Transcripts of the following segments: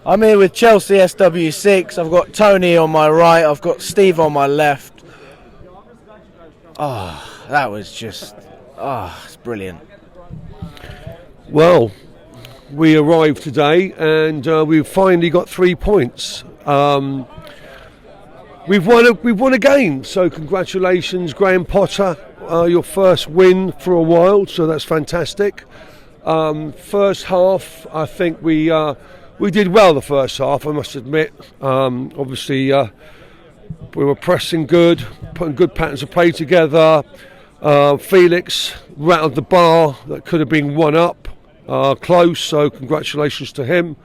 I'm here with Chelsea SW6. I've got Tony on my right. I've got Steve on my left. Oh, that was just... it's brilliant. Well, we arrived today and we've finally got 3 points. We've won a game, so congratulations, Graham Potter. Your first win for a while, so that's fantastic. First half, I think we did well the first half, I must admit. Obviously, we were pressing good, putting good patterns of play together. Felix rattled the bar that could have been 1 up, close, so congratulations to him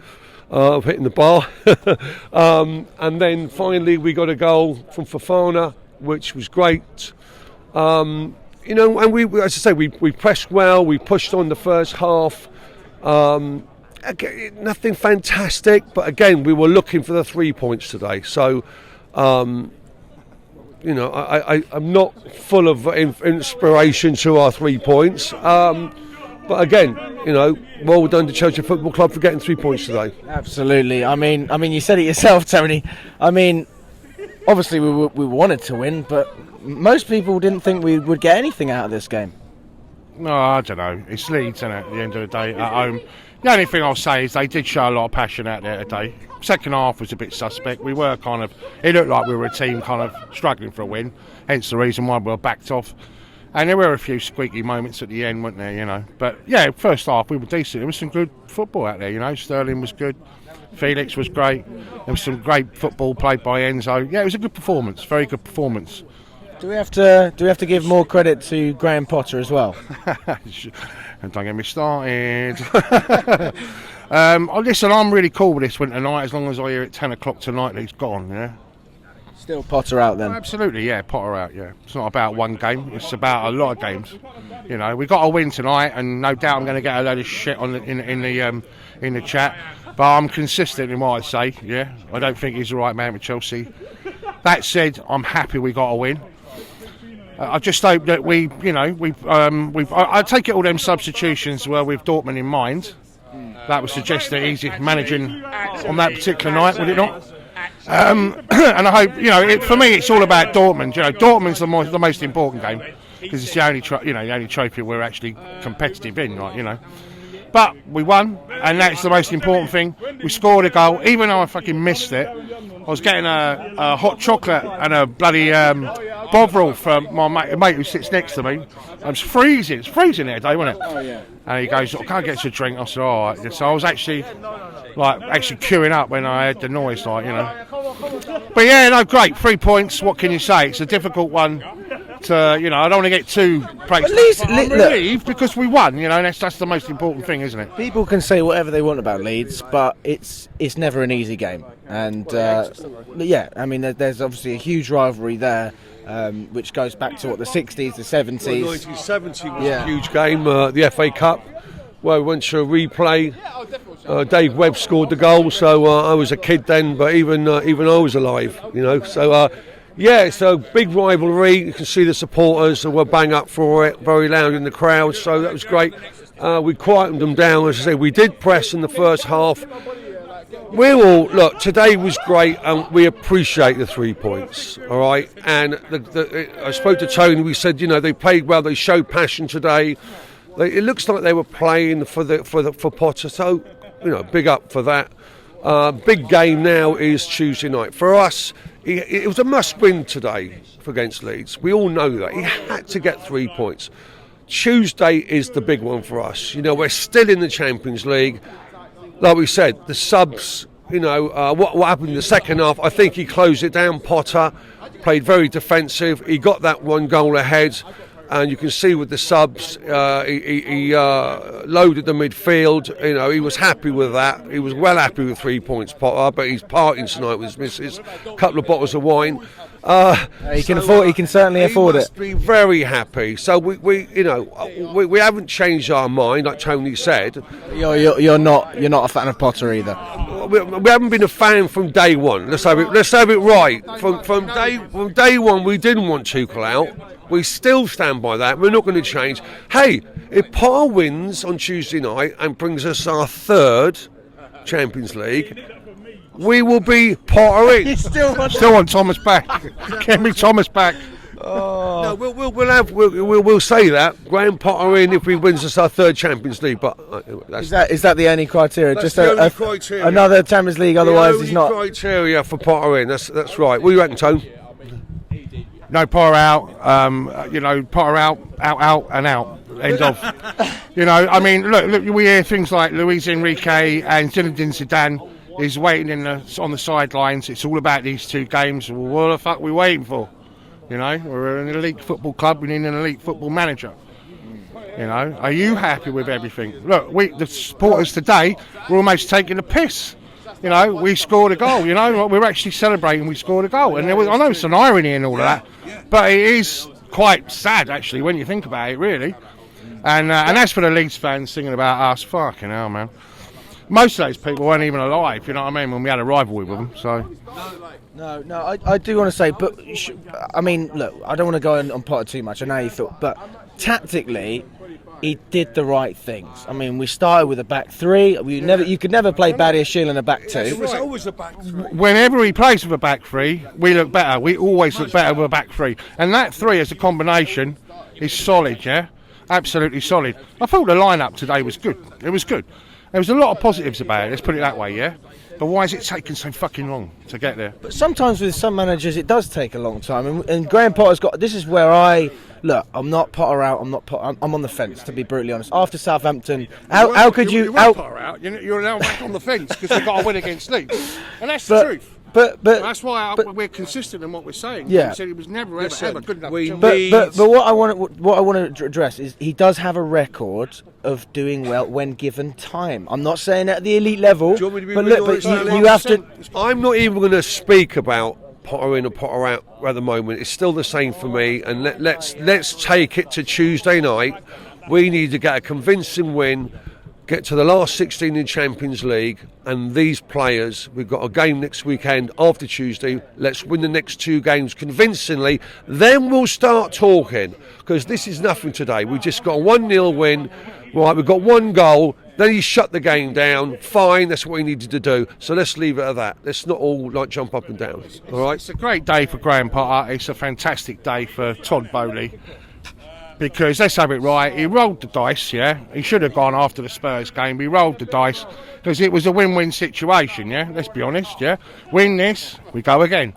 of hitting the bar. And then finally we got a goal from Fofana, which was great. And we, as I say, we pressed well, we pushed on the first half. Nothing fantastic, but again, we were looking for the 3 points today. So, I'm not full of inspiration to our 3 points. But again, well done to Chelsea Football Club for getting 3 points today. Absolutely. I mean, you said it yourself, Tony. I mean, obviously we wanted to win, but most people didn't think we would get anything out of this game. No, I don't know. It's Leeds, isn't it, at the end of the day, at home. The only thing I'll say is they did show a lot of passion out there today. Second half was a bit suspect. We were it looked like we were a team kind of struggling for a win, hence the reason why we were backed off. And there were a few squeaky moments at the end, weren't there, But, yeah, first half we were decent. There was some good football out there, Sterling was good. Felix was great. There was some great football played by Enzo. Yeah, it was a good performance, very good performance. Do we have to give more credit to Graham Potter as well? And don't get me started. Listen, I'm really cool with this winter night as long as I hear at 10 o'clock tonight that he's gone, yeah? Still Potter out then? Absolutely, yeah, Potter out, yeah. It's not about one game, it's about a lot of games. We've got to win tonight, and no doubt I'm going to get a load of shit in the chat. But I'm consistent in what I say, yeah. I don't think he's the right man with Chelsea. That said, I'm happy we got a win. I just hope that I take it all them substitutions were with Dortmund in mind. That would suggest that he's managing on that particular night, would it not? And I hope, for me, it's all about Dortmund. Dortmund's the most important game because it's the only trophy we're actually competitive in, right? But we won, and that's the most important thing. We scored a goal, even though I fucking missed it. I was getting a hot chocolate and a bloody Bovril from my mate who sits next to me. It was freezing. It's freezing there today, wasn't it? Oh, yeah. And he goes, "I can't get you a drink." I said, "All right." So I was actually queuing up when I heard the noise, But yeah, no, great. 3 points. What can you say? It's a difficult one. I don't want to get too praised. I'm relieved because we won. That's the most important thing, isn't it? People can say whatever they want about Leeds, but it's never an easy game. And there's obviously a huge rivalry there, which goes back to the 60s, the 70s. 1970 was a huge game, the FA Cup, where we went to a replay. Dave Webb scored the goal, so I was a kid then, but even I was alive. So. Yeah, it's a big rivalry. You can see the supporters were bang up for it, very loud in the crowd, so that was great. We quietened them down. As I say, we did press in the first half. Today was great, and we appreciate the 3 points, all right? And I spoke to Tony, we said, they played well, they showed passion today. It looks like they were playing for Potter, so, big up for that. Big game now is Tuesday night. For us, it was a must-win today against Leeds. We all know that. He had to get 3 points. Tuesday is the big one for us. We're still in the Champions League. Like we said, the subs, what happened in the second half, I think he closed it down. Potter played very defensive. He got that 1 goal ahead. And you can see with the subs, he loaded the midfield. He was happy with that. He was well happy with 3 points, Potter. But he's partying tonight with his missus. A couple of bottles of wine. He can certainly afford it. He must be very happy. So we haven't changed our mind, like Tony said. You're not a fan of Potter either. We haven't been a fan from day one. Let's have it right. From day one, we didn't want Tuchel out. We still stand by that. We're not going to change. Hey, if Potter wins on Tuesday night and brings us our 3rd Champions League, we will be Potter in. Still want Thomas back. Get me Thomas back. No, we'll say that Graham Potter in if we wins us our 3rd Champions League. But Is that the only criteria? That's Just the only criteria. Another Champions League. Otherwise, the he's only not. criteria for Potter in. That's right. What do you reckon, Tone? No, Potter out. Potter out and out. End of. I mean, look. We hear things like Luis Enrique and Zinedine Zidane is waiting on the sidelines. It's all about these 2 games. Well, what the fuck are we waiting for? We're an elite football club. We need an elite football manager. Are you happy with everything? Look, the supporters today were almost taking the piss. We scored a goal. We're actually celebrating. We scored a goal, and I know it's an irony and all of that, but it is quite sad actually when you think about it, really. And as for the Leeds fans singing about us, fucking hell, man. Most of those people weren't even alive. You know what I mean? When we had a rivalry with them, so. No, I do want to say, but I mean, look, I don't want to go on Potter too much. I know you thought, but tactically, he did the right things. I mean, we started with a back 3. You could never play Badiashile in a back 2. It was always a back 3. Whenever he plays with a back 3, we look better. We always look better with a back 3, and that 3 as a combination is solid. Yeah, absolutely solid. I thought the lineup today was good. It was good. There was a lot of positives about it. Let's put it that way. Yeah. But why is it taking so fucking long to get there? But sometimes with some managers it does take a long time, and Graham Potter's got. This is where I'm not Potter out. I'm on the fence, to be brutally honest. After Southampton, how could you? Potter out. You're now back on the fence because they've got to win against Leeds, and that's the truth. But that's why we're consistent in what we're saying. Yeah. We said he was never ever good enough. But what I want to address is he does have a record of doing well when given time. I'm not saying at the elite level, Do you want me to be but really look, but honest? you have to. I'm not even going to speak about Potter in or Potter out at the moment. It's still the same for me. And let's take it to Tuesday night. We need to get a convincing win, get to the last 16 in Champions League, and these players, we've got a game next weekend after Tuesday. Let's win the next 2 games convincingly. Then we'll start talking, because this is nothing today. We just got a 1-0 win. Right, we've got 1 goal. Then he shut the game down. Fine, that's what he needed to do. So let's leave it at that. Let's not all jump up and down. All right. It's a great day for Graham Potter. It's a fantastic day for Todd Bowley. Because let's have it right, he rolled the dice, yeah. He should have gone after the Spurs game. He rolled the dice because it was a win-win situation, yeah. Let's be honest, yeah. Win this, we go again.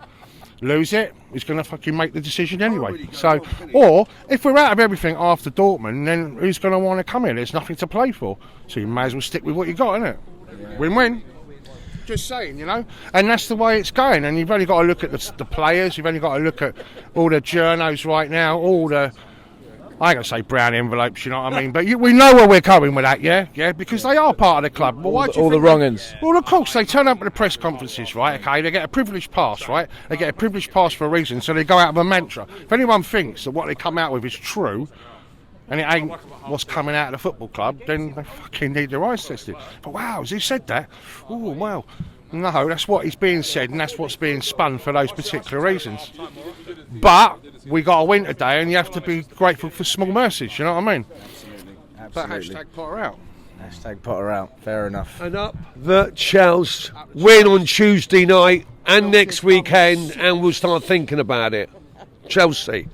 Lose it, he's going to fucking make the decision anyway. So, or if we're out of everything after Dortmund, then who's going to want to come in? There's nothing to play for, so you may as well stick with what you got, innit? Win-win. Just saying, and that's the way it's going. And you've only got to look at the players. You've only got to look at all the journos right now, all the. I ain't going to say brown envelopes, you know what I mean? But we know where we're going with that, yeah? Yeah, because they are part of the club. Well, all the wrong uns. Well, of course, they turn up at the press conferences, right? Okay, they get a privileged pass, right? They get a privileged pass for a reason, so they go out with a mantra. If anyone thinks that what they come out with is true, and it ain't what's coming out of the football club, then they fucking need their eyes tested. But wow, has he said that? Oh, well. No, that's what is being said, and that's what's being spun for those particular reasons. But we got a win today, and you have to be grateful for small mercies. You know what I mean? Absolutely. But # Potter out. # Potter out. Fair enough. And up the Chelsea win on Tuesday night and next weekend, and we'll start thinking about it. Chelsea.